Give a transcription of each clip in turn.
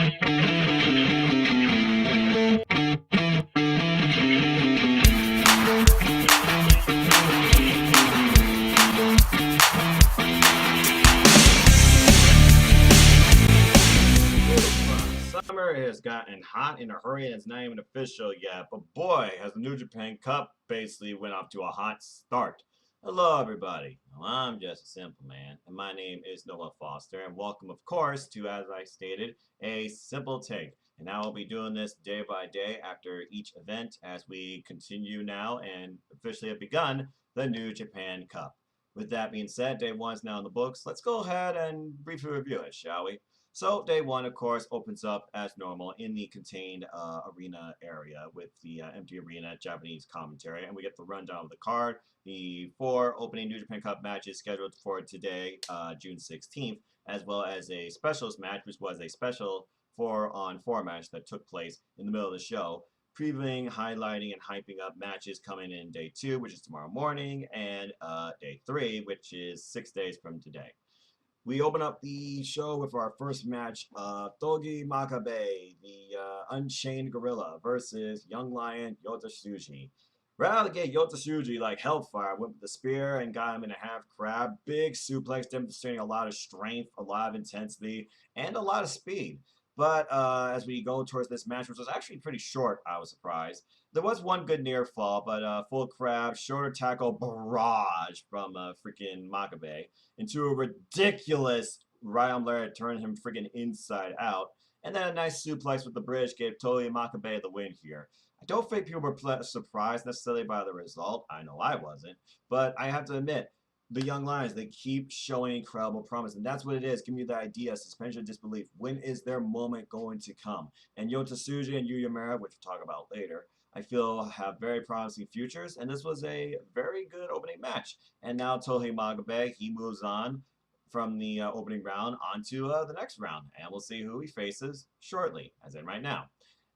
Summer has gotten hot in a hurry and it's not even official yet, but boy, has the New Japan Cup basically went off to a hot start. Hello, everybody. Well, I'm just a simple man, and my name is Noah Foster, and welcome, of course, to, as I stated, a simple take. And I will be doing this day by day after each event as we continue now and officially have begun the New Japan Cup. With that being said, day one is now in the books. Let's go ahead and briefly review it, shall we? So day one, of course, opens up as normal in the contained arena area with the empty arena Japanese commentary, and we get the rundown of the card. The 4 opening New Japan Cup matches scheduled for today, June 16th, as well as a specials match, which was a special 4-on-4 match that took place in the middle of the show, previewing, highlighting, and hyping up matches coming in day 2, which is tomorrow morning, and day 3, which is 6 days from today. We open up the show with our first match, Togi Makabe, the Unchained Gorilla, versus Young Lion Yota Tsuji. Right out of the gate, Yota Tsuji, like hellfire, went with the spear and got him in a half crab. Big suplex, demonstrating a lot of strength, a lot of intensity, and a lot of speed. But as we go towards this match, which was actually pretty short, I was surprised. There was one good near fall, but full crab, shorter tackle barrage from freaking Makabe into a ridiculous right arm lariat, turning him freaking inside out. And then a nice suplex with the bridge gave Togi Makabe the win here. I don't think people were surprised necessarily by the result. I know I wasn't. But I have to admit, the young lions, they keep showing incredible promise, and that's what it is. Give me the idea, suspension of disbelief. When is their moment going to come? And Yota Tsuji and Yuya Mera, which we'll talk about later, I feel have very promising futures, and this was a very good opening match. And now Togi Makabe, he moves on from the opening round onto the next round, and we'll see who he faces shortly, as in right now.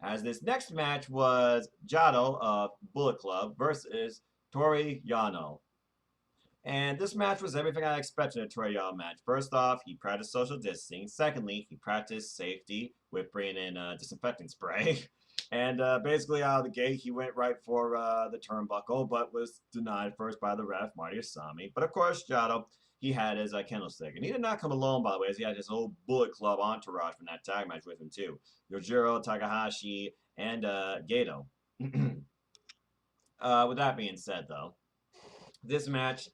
As this next match was Jado of Bullet Club versus Toreano. And this match was everything I expected in a Toreano match. First off, he practiced social distancing. Secondly, he practiced safety with bringing in disinfectant spray. And basically out of the gate, he went right for the turnbuckle, but was denied first by the ref, Marty Asami. But of course, Jado, he had his candlestick. And he did not come alone, by the way, as he had his whole Bullet Club entourage from that tag match with him, too. Yojiro, Takahashi, and Gato. With that being said, though, this match,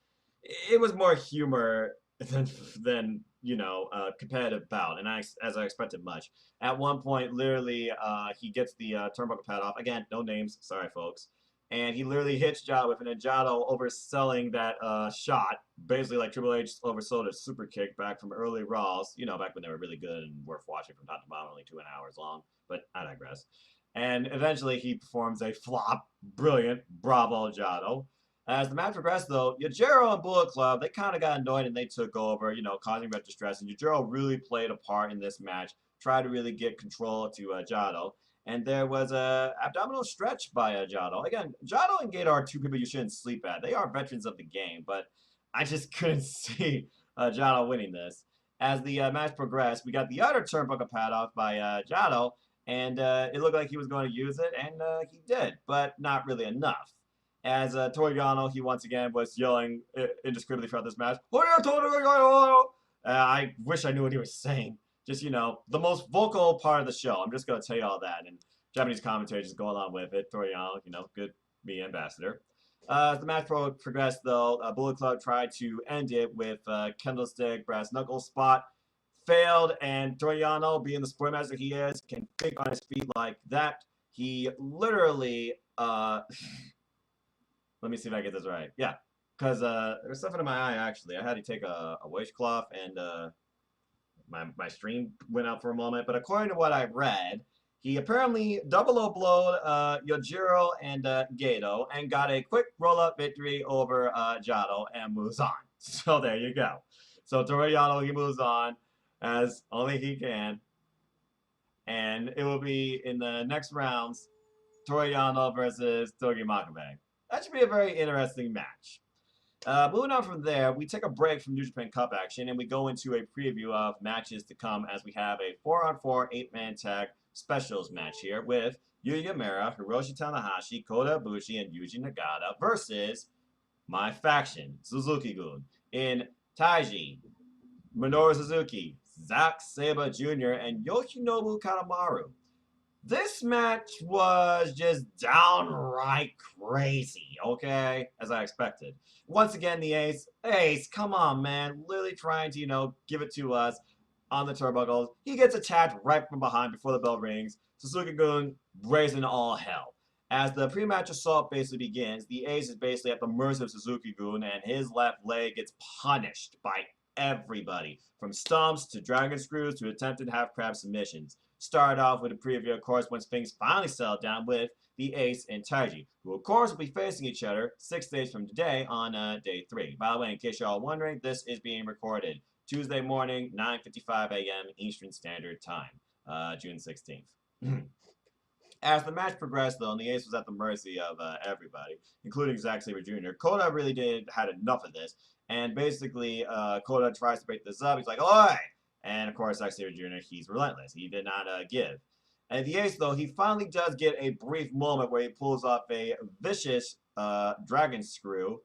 it was more humor than you know, competitive bout, and as I expected much. At one point, literally, he gets the turnbuckle pad off. Again, no names, sorry folks. And he literally hits Jado with an Jado overselling that shot, basically like Triple H oversold a super kick back from early Raws, you know, back when they were really good and worth watching from top to bottom, only 2 hours long. But I digress. And eventually, he performs a flop, brilliant, bravo Jado. As the match progressed, though, Yujiro and Bullet Club, they kind of got annoyed and they took over, you know, causing much distress. And Yujiro really played a part in this match, tried to really get control to Jado. And there was a abdominal stretch by Jado. Again, Jado and Gato are 2 people you shouldn't sleep at. They are veterans of the game, but I just couldn't see Jado winning this. As the match progressed, we got the other turnbuckle pad off by Jado, and it looked like he was going to use it, and he did, but not really enough. As Toreano, he once again was yelling indiscriminately throughout this match. I wish I knew what he was saying. Just, you know, the most vocal part of the show. I'm just going to tell you all that. And Japanese commentary just go along with it. Toreano, you know, good me ambassador. As the match progressed, though, Bullet Club tried to end it with Candlestick, Brass Knuckle spot. Failed, and Toreano, being the sport master he is, can think on his feet like that. He literally... Let me see if I get this right. Yeah, because there's something in my eye, actually. I had to take a washcloth, and my stream went out for a moment. But according to what I read, he apparently double blowed Yojiro and Gato and got a quick roll-up victory over Jado and moves on. So there you go. So Toreano, he moves on as only he can. And it will be in the next rounds, Toreano versus Togi Makabe. That should be a very interesting match. Moving on from there, we take a break from New Japan Cup action and we go into a preview of matches to come as we have a 4-on-4 8-man tag specials match here with Yuya Uemura, Hiroshi Tanahashi, Kota Ibushi, and Yuji Nagata versus my faction, Suzuki-gun, in Taiji, Minoru Suzuki, Zack Sabre Jr., and Yoshinobu Kanemaru. This match was just downright crazy, okay? As I expected. Once again, the Ace, come on, man. Literally trying to, give it to us on the turnbuckles. He gets attacked right from behind before the bell rings. Suzuki-gun raising all hell. As the pre-match assault basically begins, the Ace is basically at the mercy of Suzuki-gun, and his left leg gets punished by everybody, from stumps to dragon screws to attempted half-crab submissions. Started off with a preview, of course, once things finally settled down with the Ace and Taiji, who, of course, will be facing each other 6 days from today on day 3. By the way, in case you're all wondering, this is being recorded Tuesday morning, 9:55 a.m. Eastern Standard Time, June 16th. As the match progressed, though, and the Ace was at the mercy of everybody, including Zack Sabre Jr., Kota really had enough of this, and basically Kota tries to break this up. He's like, "Oi!" And of course, Zack Sabre Jr., he's relentless. He did not give. And the Ace, though, he finally does get a brief moment where he pulls off a vicious dragon screw.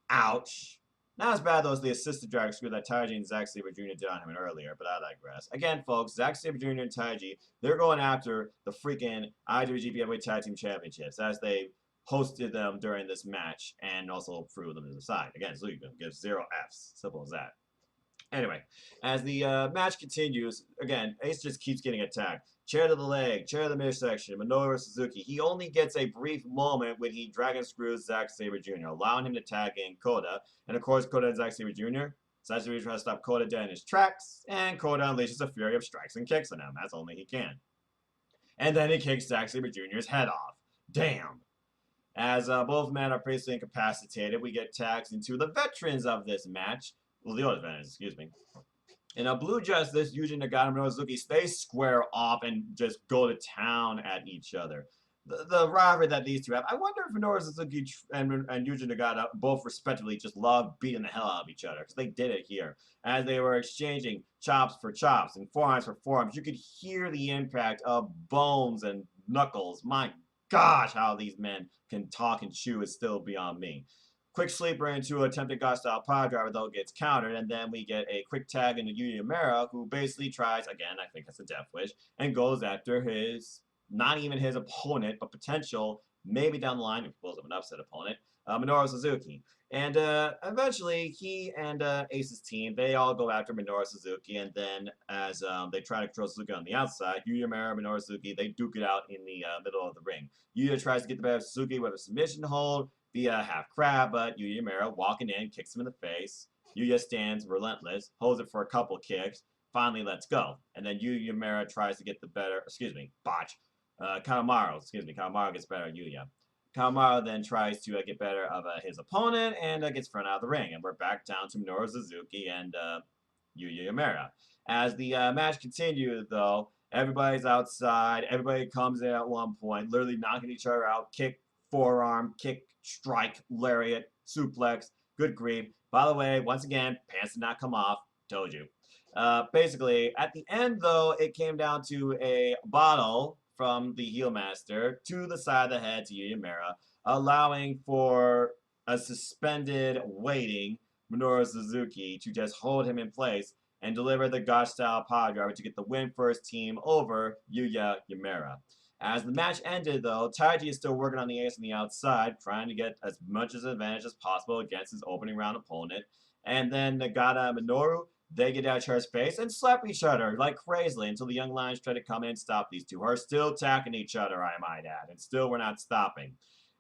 Ouch. Not as bad, though, as the assisted dragon screw that Taiji and Zack Sabre Jr. did on him earlier, but I digress. Again, folks, Zack Sabre Jr. and Taiji, they're going after the freaking IWGP Heavyweight Tag Team Championships as they hosted them during this match and also threw them to the side. Again, so you can give 0 Fs. Simple as that. Anyway, as the match continues, again, Ace just keeps getting attacked. Chair to the leg, chair to the midsection, Minoru Suzuki. He only gets a brief moment when he dragon screws Zack Sabre Jr., allowing him to tag in Kota. And of course, Kota and Zack Sabre Jr. Zack Sabre tries to stop Kota dead in his tracks, and Kota unleashes a fury of strikes and kicks on him, as only he can. And then he kicks Zack Sabre Jr.'s head off. Damn. As both men are basically incapacitated, we get tags into the veterans of this match. Well, the other veterans, excuse me. In a Blue Justice, Yuji Nagata and Minoru Suzuki, they square off and just go to town at each other. The rivalry that these two have, I wonder if Minoru Suzuki and Yuji Nagata both respectively just love beating the hell out of each other, because they did it here. As they were exchanging chops for chops and forearms for forearms, you could hear the impact of bones and knuckles. My gosh, how these men can talk and chew is still beyond me. Quick sleeper into attempted God-style power driver, though, gets countered, and then we get a quick tag into Yuya Uemura, who basically tries, again, I think that's a death wish, and goes after not even his opponent, but potential, maybe down the line, if he pulls up an upset opponent, Minoru Suzuki. And eventually, he and Ace's team, they all go after Minoru Suzuki, and then as they try to control Suzuki on the outside, Yuya Uemura, Minoru Suzuki, they duke it out in the middle of the ring. Yuya tries to get the better of Suzuki with a submission hold, via half crab, but Yuya Uemura walking in, kicks him in the face. Yuya stands relentless, holds it for a couple kicks, finally lets go. And then Yuya Uemura tries to get the better, botch. Kanemaru gets better at Yuya. Kanemaru then tries to get better of his opponent and gets thrown out of the ring. And we're back down to Minoru Suzuki and Yuya Uemura. As the match continues, though, everybody's outside. Everybody comes in at one point, literally knocking each other out, kick, forearm, kick, strike, lariat, suplex, good grief. By the way, once again, pants did not come off. Told you. Basically, at the end, though, it came down to a bottle from the heel master to the side of the head to Yuya Uemura, allowing for a suspended waiting Minoru Suzuki to just hold him in place and deliver the God-style power driver to get the win for his team over Yuya Uemura. As the match ended, though, Taiji is still working on the Ace on the outside, trying to get as much as advantage as possible against his opening round opponent. And then Nagata and Minoru, they get out of each other's face and slap each other like crazily until the Young Lions try to come in and stop these two, who are still attacking each other, I might add, and still we're not stopping.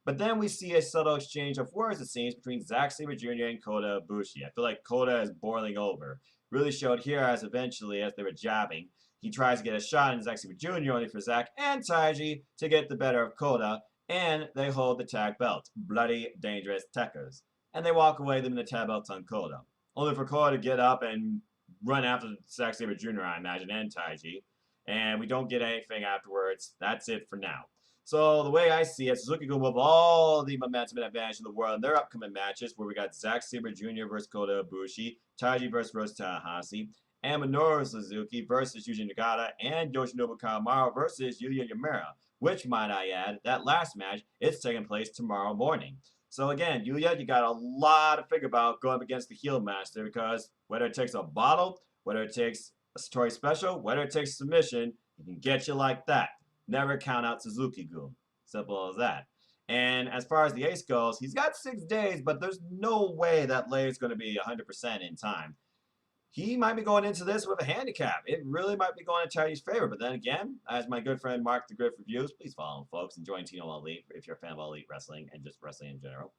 But then we see a subtle exchange of words, it seems, between Zack Sabre Jr. and Kota Ibushi. I feel like Kota is boiling over. Really showed here as eventually, as they were jabbing, he tries to get a shot in Zack Sabre Jr. only for Zack and Taiji to get the better of Kota, and they hold the tag belt. Bloody, dangerous techers. And they walk away, leaving the tag belts on Kota. Only for Kota to get up and run after Zack Sabre Jr., I imagine, and Taiji. And we don't get anything afterwards. That's it for now. So the way I see it, Suzuki-gun will have all the momentum and advantage in the world in their upcoming matches, where we got Zack Sabre Jr. versus Kota Ibushi, Taiji versus Rose Tanahashi, and Minoru Suzuki versus Yuji Nagata, and Yoshinobu Kanemaru versus Yuya Uemura. Which, might I add, that last match is taking place tomorrow morning. So again, Yuya, you got a lot to think about going up against the heel master, because whether it takes a bottle, whether it takes a Satori special, whether it takes submission, he can get you like that. Never count out Suzuki-gun. Simple as that. And as far as the ace goes, he's got 6 days, but there's no way that lay is going to be 100% in time. He might be going into this with a handicap. It really might be going in Chinese favor. But then again, as my good friend Mark the Griff reviews, please follow him, folks, and join Tino Elite if you're a fan of Elite Wrestling and just wrestling in general.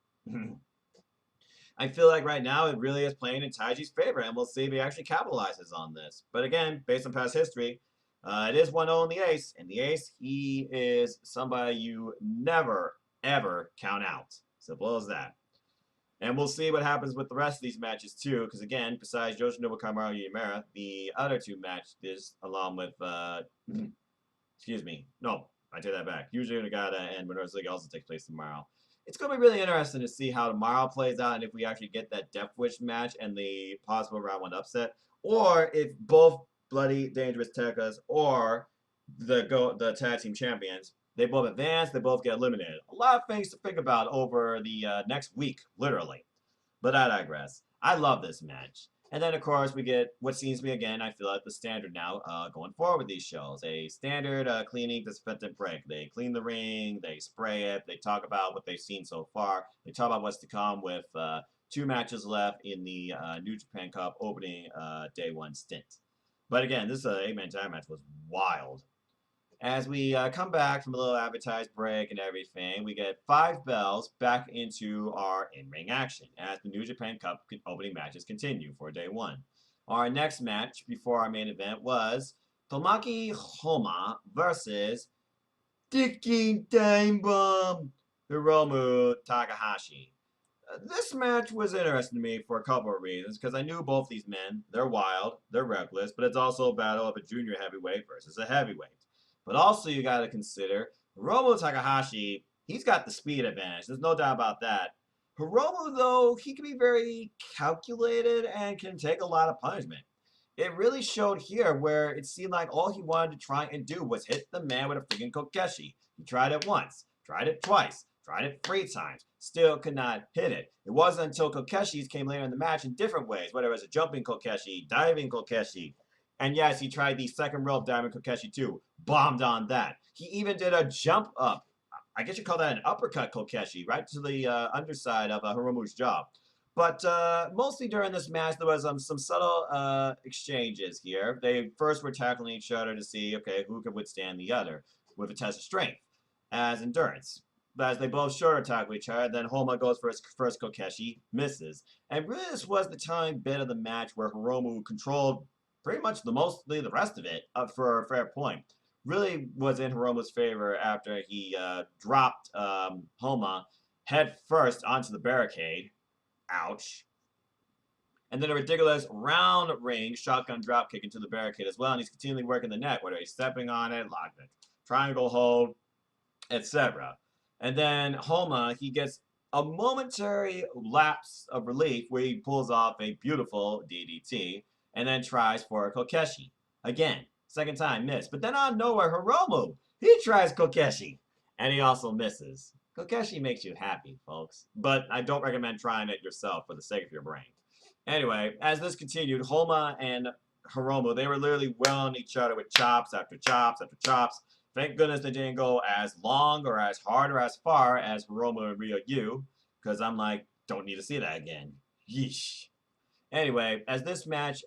I feel like right now it really is playing in Taiji's favor, and we'll see if he actually capitalizes on this. But again, based on past history, it is 1-0 in the ace, and the ace, he is somebody you never, ever count out. Simple as that. And we'll see what happens with the rest of these matches too, because again, besides Yoshinobu Kanemaru and Uemura, the other 2 matches, along with, excuse me, no, I take that back. Yuji Nagata and Minoru Suzuki also takes place tomorrow. It's going to be really interesting to see how tomorrow plays out, and if we actually get that Death Wish match and the possible round 1 upset, or if both Bloody Dangerous Tekkers or the tag team champions, they both advance, they both get eliminated. A lot of things to think about over the next week, literally. But I digress. I love this match. And then, of course, we get what seems to be, again, I feel like the standard now going forward with these shows. A standard cleaning, disinfectant break. They clean the ring, they spray it, they talk about what they've seen so far. They talk about what's to come with 2 matches left in the New Japan Cup opening day 1 stint. But again, this 8-man tag match was wild. As we come back from a little advertised break and everything, we get 5 bells back into our in-ring action as the New Japan Cup opening matches continue for day 1. Our next match before our main event was Tamaki Homa versus Ticking Time Bomb Hiromu Takahashi. This match was interesting to me for a couple of reasons, because I knew both these men. They're wild, they're reckless, but it's also a battle of a junior heavyweight versus a heavyweight. But also you got to consider, Hiromu Takahashi, he's got the speed advantage. There's no doubt about that. Hiromu, though, he can be very calculated and can take a lot of punishment. It really showed here where it seemed like all he wanted to try and do was hit the man with a freaking Kokeshi. He tried it once, tried it twice, tried it 3 times, still could not hit it. It wasn't until Kokeshis came later in the match in different ways, whether it was a jumping Kokeshi, diving Kokeshi. And yes, he tried the second row of Diamond Kokeshi too. Bombed on that. He even did a jump up. I guess you call that an uppercut Kokeshi, right to the underside of Hiromu's jaw. But mostly during this match, there was some subtle exchanges here. They first were tackling each other to see, okay, who could withstand the other with a test of strength as endurance. But as they both shoulder tackle each other, then Homa goes for his first Kokeshi, misses. And really this was the time bit of the match where Hiromu controlled pretty much mostly the rest of it up for a fair point. Really was in Hiromu's favor after he dropped Homa head first onto the barricade. Ouch. And then a ridiculous round ring shotgun drop kick into the barricade as well. And he's continually working the neck, whether he's stepping on it, locking it, triangle hold, etc. And then Homa, he gets a momentary lapse of relief where he pulls off a beautiful DDT and then tries for a Kokeshi. Again, second time, miss. But then out of nowhere, Hiromu, he tries Kokeshi. And he also misses. Kokeshi makes you happy, folks. But I don't recommend trying it yourself for the sake of your brain. Anyway, as this continued, Homa and Hiromu, they were literally welling each other with chops after chops after chops. Thank goodness they didn't go as long or as hard or as far as Hiromu and Ryu, because I'm like, don't need to see that again. Yeesh. Anyway, as this match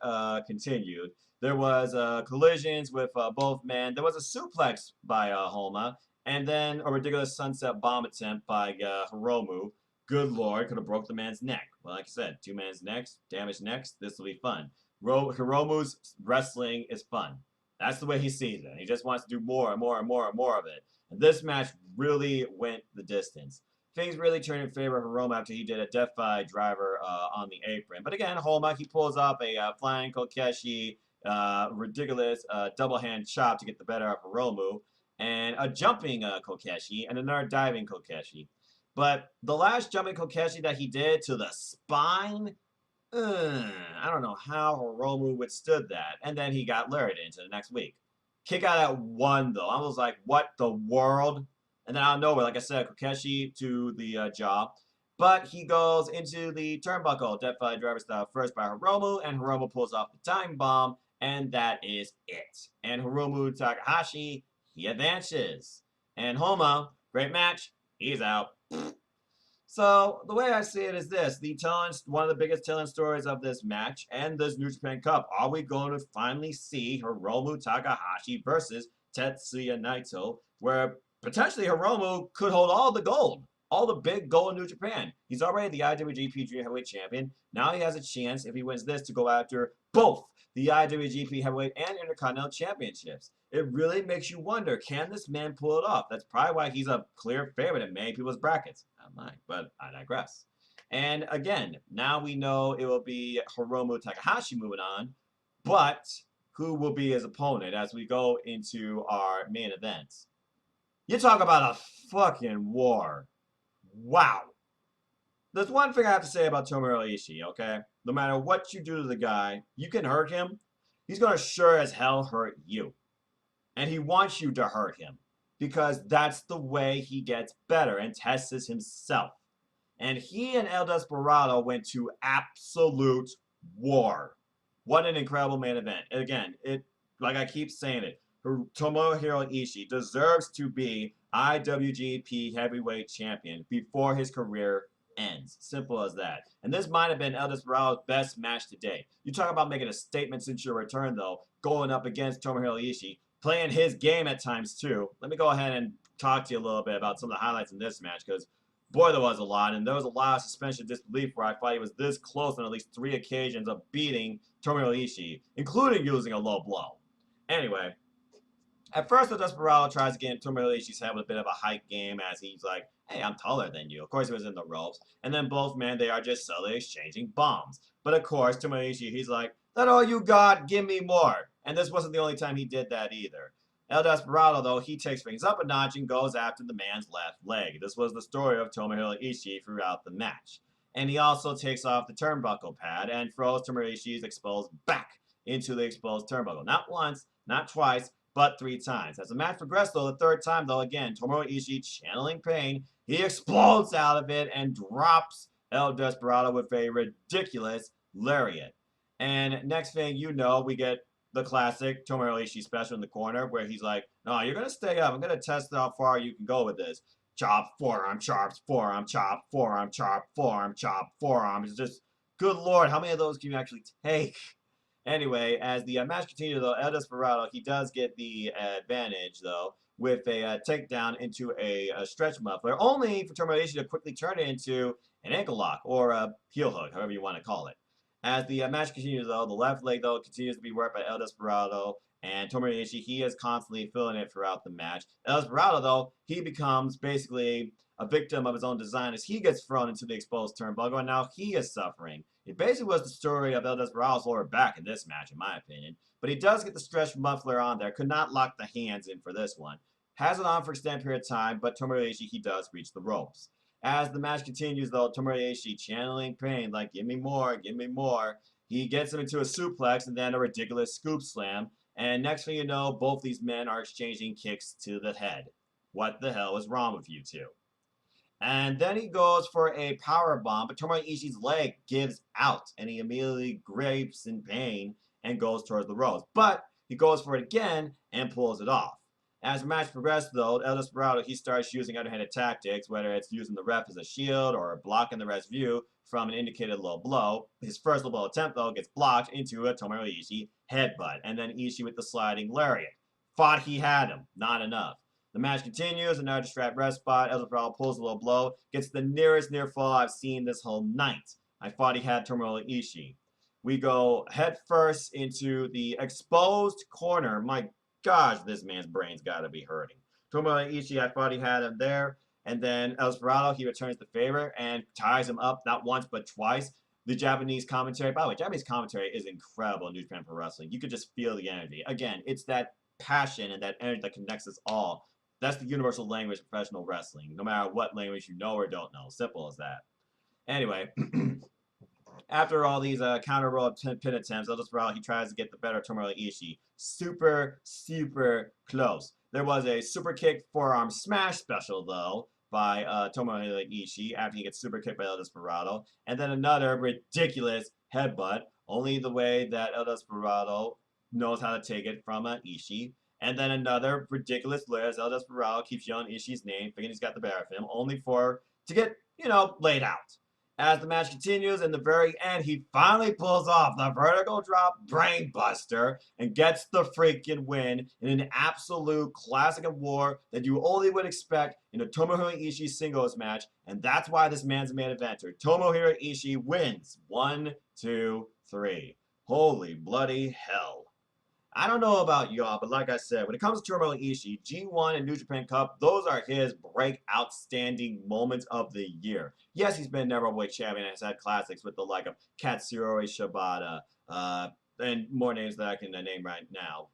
continued, there was collisions with both men. There was a suplex by Homa, and then a ridiculous sunset bomb attempt by Hiromu. Good lord, could have broke the man's neck. Well, like I said, 2 man's necks, damaged necks, this will be fun. Hiromu's wrestling is fun. That's the way he sees it. He just wants to do more and more and more and more of it. And this match really went the distance. Things really turned in favor of Oromo after he did a Defy driver on the apron. But again, Homa, he pulls off a flying Kokeshi, ridiculous double hand chop to get the better of Hiromu. and a jumping Kokeshi, and another diving Kokeshi. But the last jumping Kokeshi that he did to the spine, I don't know how Oromo withstood that. And then he got lured into the next week. Kick out at one, though. I was like, what the world? And then out of nowhere, like I said, Kokeshi to the jaw. But he goes into the turnbuckle, Death Valley driver style first by Oromo, and Oromo pulls off the time bomb, and that is it. And Hiromu Takahashi, he advances. And Homa, great match, he's out. So the way I see it is this: one of the biggest telling stories of this match and this New Japan Cup. Are we going to finally see Hiromu Takahashi versus Tetsuya Naito, where potentially Hiromu could hold all the gold, all the big gold in New Japan? He's already the IWGP Junior Heavyweight Champion. Now he has a chance, if he wins this, to go after both the IWGP Heavyweight and Intercontinental Championships. It really makes you wonder, can this man pull it off? That's probably why he's a clear favorite in many people's brackets. Not mine, but I digress. And again, now we know it will be Hiromu Takahashi moving on, but who will be his opponent as we go into our main events? You talk about a fucking war. Wow. There's one thing I have to say about Tomohiro Ishii, okay? No matter what you do to the guy, you can hurt him. He's going to sure as hell hurt you. And he wants you to hurt him because that's the way he gets better and tests himself. And he and El Desperado went to absolute war. What an incredible main event. And again, like I keep saying it, Tomohiro Ishii deserves to be IWGP Heavyweight Champion before his career ends. Simple as that. And this might have been El Desperado's best match today. You talk about making a statement since your return, though, going up against Tomohiro Ishii, playing his game at times, too. Let me go ahead and talk to you a little bit about some of the highlights in this match, because, boy, there was a lot. And there was a lot of suspension of disbelief where I thought he was this close on at least 3 occasions of beating Tomohiro Ishii, including using a low blow. Anyway, at first, El Desperado tries to get in Tomohiro Ishii's head with a bit of a hype game as he's like, hey, I'm taller than you. Of course, he was in the ropes. And then both men, they are just subtly exchanging bombs. But of course, Tomohiro Ishii, he's like, that all you got? Give me more. And this wasn't the only time he did that either. El Desperado, though, he takes things up a notch and goes after the man's left leg. This was the story of Tomohiro Ishii throughout the match. And he also takes off the turnbuckle pad and throws Tomohiro Ishii's exposed back into the exposed turnbuckle. Not once, not twice, but 3 times. As the match progressed, though, the 3rd time, though, again, Tomohiro Ishii channeling pain, he explodes out of it and drops El Desperado with a ridiculous lariat. And next thing you know, we get the classic Tomohiro Ishii special in the corner where he's like, no, you're going to stay up. I'm going to test how far you can go with this. Chop, forearm, chops, forearm, chop, forearm, chop, forearm, chop, forearm. It's just, good Lord, how many of those can you actually take? Anyway, as the match continues, though, El Desperado, he does get the advantage, though, with a takedown into a stretch muffler, only for Tomohiro Ishii to quickly turn it into an ankle lock or a heel hook, however you want to call it. As the match continues, though, the left leg, though, continues to be worked by El Desperado, and Tomohiro Ishii, he is constantly feeling it throughout the match. El Desperado, though, he becomes basically a victim of his own design as he gets thrown into the exposed turnbuckle, and now he is suffering. It basically was the story of El Desperado's lower back in this match, in my opinion. But he does get the stretch muffler on there. Could not lock the hands in for this one. Has it on for an extended period of time, but Tomohiro Ishii, he does reach the ropes. As the match continues, though, Tomohiro Ishii channeling pain, like, give me more, give me more. He gets him into a suplex and then a ridiculous scoop slam. And next thing you know, both these men are exchanging kicks to the head. What the hell is wrong with you two? And then he goes for a power bomb, but Tomohiro Ishii's leg gives out, and he immediately grapes in pain and goes towards the ropes. But he goes for it again and pulls it off. As the match progressed, though, El Desperado, he starts using underhanded tactics, whether it's using the ref as a shield or blocking the ref's view from an indicated low blow. His first low blow attempt, though, gets blocked into a Tomohiro Ishii headbutt, and then Ishii with the sliding lariat. Thought he had him, not enough. The match continues, another distract ref spot. El Desperado pulls a low blow, gets the nearest near fall I've seen this whole night. I thought he had Tomohiro Ishii. We go head first into the exposed corner. My gosh, this man's brain's got to be hurting. Tomohiro Ishii, I thought he had him there. And then El Desperado, he returns the favor and ties him up not once but twice. The Japanese commentary, by the way, Japanese commentary is incredible in New Japan Pro Wrestling. You could just feel the energy. Again, it's that passion and that energy that connects us all That's the universal language of professional wrestling, no matter what language you know or don't know. Simple as that. Anyway, after all these counter roll pin attempts, El Desperado, he tries to get the better of Tomohiro Ishii. Super, super close. There was a super kick forearm smash special, though, by Tomohiro Ishii after he gets super kicked by El Desperado. And then another ridiculous headbutt, only the way that El Desperado knows how to take it from Ishii. And then another ridiculous layer as El Desperado keeps yelling Ishii's name, thinking he's got the better of him, only for to get, laid out. As the match continues, in the very end, he finally pulls off the vertical drop brainbuster and gets the freaking win in an absolute classic of war that you only would expect in a Tomohiro Ishii singles match, and that's why this man's a main eventer. Tomohiro Ishii wins. 1, 2, 3. Holy bloody hell. I don't know about y'all, but like I said, when it comes to Tomohiro Ishii, G1 and New Japan Cup, those are his breakout standing moments of the year. Yes, he's been never weight champion and has had classics with the like of Katsuyori Shibata, and more names that I can name right now.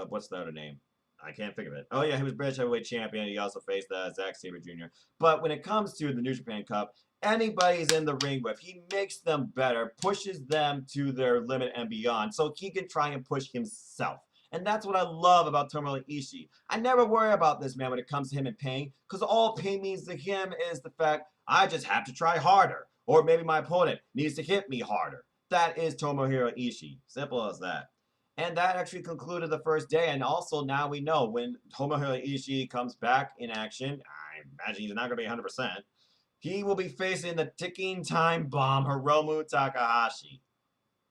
What's the other name? I can't think of it. Oh yeah, he was British heavyweight champion. He also faced Zack Sabre Jr. But when it comes to the New Japan Cup, anybody's in the ring with, he makes them better, pushes them to their limit and beyond, so he can try and push himself. And that's what I love about Tomohiro Ishii. I never worry about this man when it comes to him in pain, because all pain means to him is the fact I just have to try harder, or maybe my opponent needs to hit me harder. That is Tomohiro Ishii. Simple as that. And that actually concluded the first day. And also now we know when Tomohiro Ishii comes back in action, I imagine he's not going to be 100%. He will be facing the ticking time bomb, Hiromu Takahashi.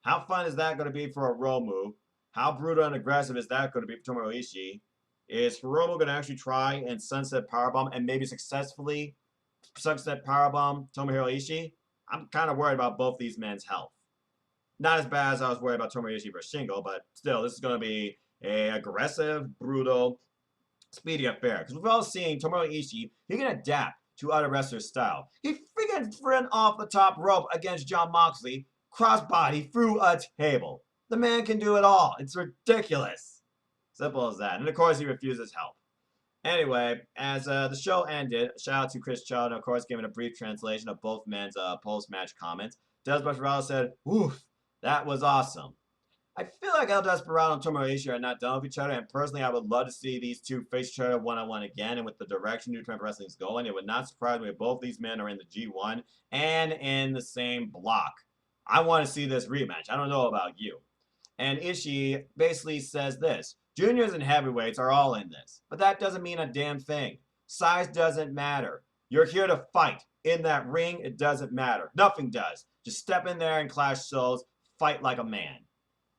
How fun is that going to be for Oromo? How brutal and aggressive is that going to be for Tomohiro Ishii? Is Hiromu going to actually try and sunset powerbomb and maybe successfully sunset powerbomb Tomohiro Ishii? I'm kind of worried about both these men's health. Not as bad as I was worried about Tomohiro Ishii versus Shingo, but still, this is going to be a aggressive, brutal, speedy affair. Because we've all seen Tomohiro Ishii, he can adapt to other wrestlers' style. He freaking ran off the top rope against Jon Moxley, crossbody through a table. The man can do it all. It's ridiculous. Simple as that. And of course, he refuses help. Anyway, as the show ended, shout out to Chris Chow, and of course, giving a brief translation of both men's post-match comments. Desperado said, "Oof, that was awesome." I feel like El Desperado and Tomohiro Ishii are not done with each other, and personally, I would love to see these two face each other one-on-one again. And with the direction New Japan Wrestling is going, it would not surprise me if both these men are in the G1 and in the same block. I want to see this rematch. I don't know about you. And Ishii basically says this: juniors and heavyweights are all in this, but that doesn't mean a damn thing. Size doesn't matter. You're here to fight. In that ring, it doesn't matter. Nothing does. Just step in there and clash souls, fight like a man.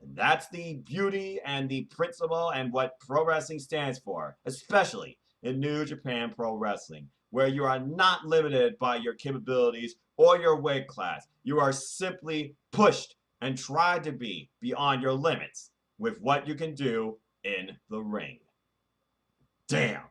And that's the beauty and the principle and what pro wrestling stands for, especially in New Japan Pro Wrestling, where you are not limited by your capabilities or your weight class. You are simply pushed and tried to be beyond your limits with what you can do in the ring. Damn.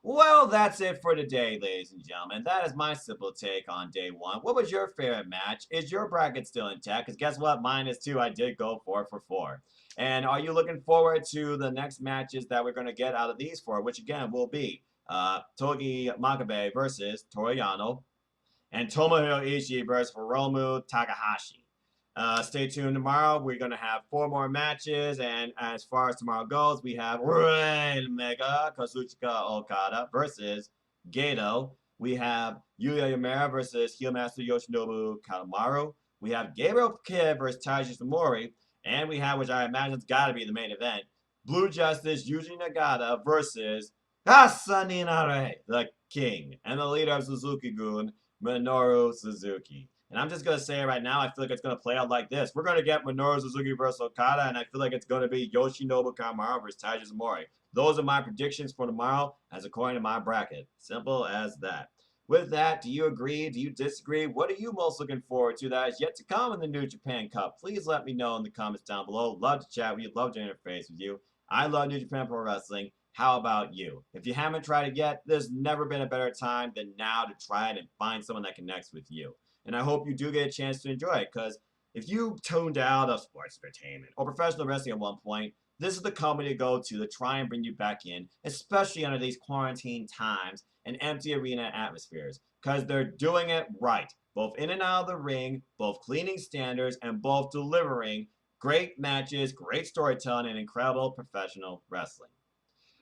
Well, that's it for today, ladies and gentlemen. That is my simple take on day one. What was your favorite match? Is your bracket still intact? Because guess what? Mine is too. I did go 4 for 4. And are you looking forward to the next matches that we're going to get out of these 4, which again will be Togi Makabe versus Toreano and Tomohiro Ishii versus Hiromu Takahashi. Stay tuned tomorrow. We're going to have 4 more matches. And as far as tomorrow goes, we have Real Mega Kazuchika Okada versus Gato. We have Yuya Yamera versus Heel Master Yoshinobu Kanemaru. We have Gabriel Kidd versus Taiji Ishimori. And we have, which I imagine has got to be the main event, Blue Justice Yuji Nagata versus Hasaninare, the King, and the leader of Suzuki-gun, Minoru Suzuki. And I'm just going to say it right now, I feel like it's going to play out like this. We're going to get Minoru Suzuki versus Okada, and I feel like it's going to be Yoshinobu Kanemaru versus Taiji Ishimori. Those are my predictions for tomorrow, as according to my bracket. Simple as that. With that, do you agree? Do you disagree? What are you most looking forward to that is yet to come in the New Japan Cup? Please let me know in the comments down below. Love to chat with you. Love to interface with you. I love New Japan Pro Wrestling. How about you? If you haven't tried it yet, there's never been a better time than now to try it and find someone that connects with you. And I hope you do get a chance to enjoy it, because if you tuned out of sports entertainment or professional wrestling at one point, this is the company to go to try and bring you back in, especially under these quarantine times and empty arena atmospheres, because they're doing it right, both in and out of the ring, both cleaning standards, and both delivering great matches, great storytelling, and incredible professional wrestling.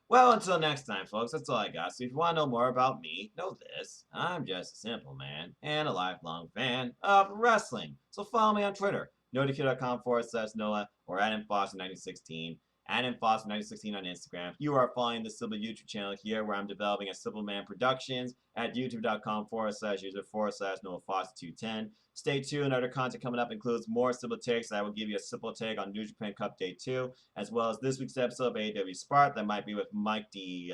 Well, until next time, folks, that's all I got. So if you want to know more about me, know this. I'm just a simple man and a lifelong fan of wrestling. So follow me on Twitter, NoDQ.com/Noah or AdamFoster1916, AdamFoster1916 on Instagram. You are following the Simple YouTube channel here where I'm developing a Simple Man Productions at youtube.com/user/Noah Foster210. Stay tuned. Other content coming up includes more Simple Takes. I will give you a Simple Take on New Japan Cup Day 2, as well as this week's episode of AEW Spark that might be with Mike P.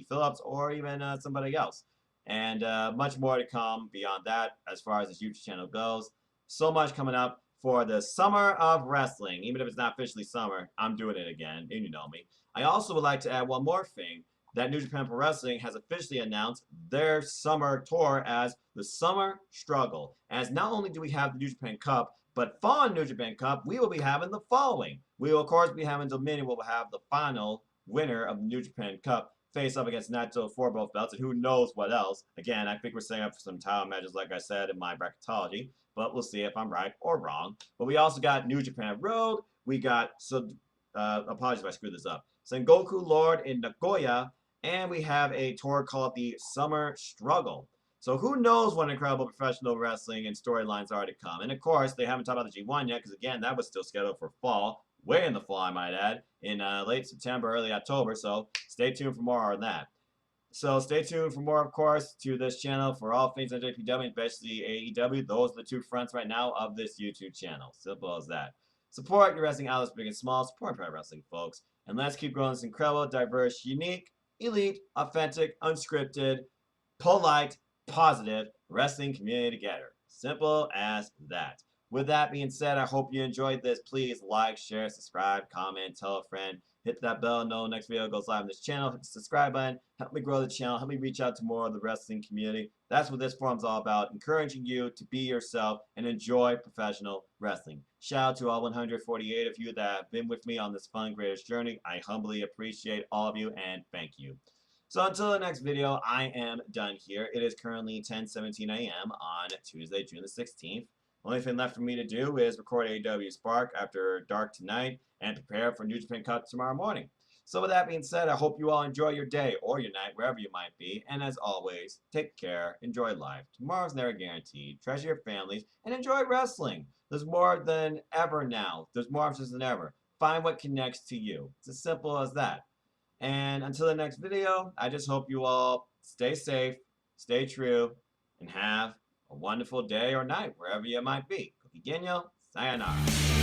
Phillips or even somebody else. And much more to come beyond that as far as this YouTube channel goes. So much coming up for the summer of wrestling. Even if it's not officially summer, I'm doing it again, and you know me. I also would like to add one more thing, that New Japan Pro Wrestling has officially announced their summer tour as the Summer Struggle. As not only do we have the New Japan Cup, but following New Japan Cup, we will be having the following. We will, of course, be having Dominion. We'll have the final winner of the New Japan Cup face up against Naito for both belts, and who knows what else. Again, I think we're setting up for some title matches, like I said in my bracketology, but we'll see if I'm right or wrong. But we also got New Japan Road. We got, apologies if I screwed this up, Sengoku Lord in Nagoya, and we have a tour called the Summer Struggle. So who knows what incredible professional wrestling and storylines are to come. And of course, they haven't talked about the G1 yet, because again, that was still scheduled for fall, way in the fall, I might add, in late September, early October. So stay tuned for more on that. So stay tuned for more, of course, to this channel for all things NJPW, and especially AEW. Those are the two fronts right now of this YouTube channel. Simple as that. Support your wrestling outlets, big and small. Support pro wrestling, folks. And let's keep growing this incredible, diverse, unique, elite, authentic, unscripted, polite, positive wrestling community together. Simple as that. With that being said, I hope you enjoyed this. Please like, share, subscribe, comment, tell a friend. Hit that bell, know next video goes live on this channel. Hit the subscribe button. Help me grow the channel. Help me reach out to more of the wrestling community. That's what this forum's all about. Encouraging you to be yourself and enjoy professional wrestling. Shout out to all 148 of you that have been with me on this fun, greatest journey. I humbly appreciate all of you and thank you. So until the next video, I am done here. It is currently 10:17 a.m. on Tuesday, June the 16th. Only thing left for me to do is record AEW Spark after dark tonight and prepare for New Japan Cup tomorrow morning. So with that being said, I hope you all enjoy your day or your night, wherever you might be. And as always, take care, enjoy life. Tomorrow's never guaranteed. Treasure your families and enjoy wrestling. There's more than ever now. There's more options than ever. Find what connects to you. It's as simple as that. And until the next video, I just hope you all stay safe, stay true, and have a wonderful day or night, wherever you might be. Koki Genyo, sayonara.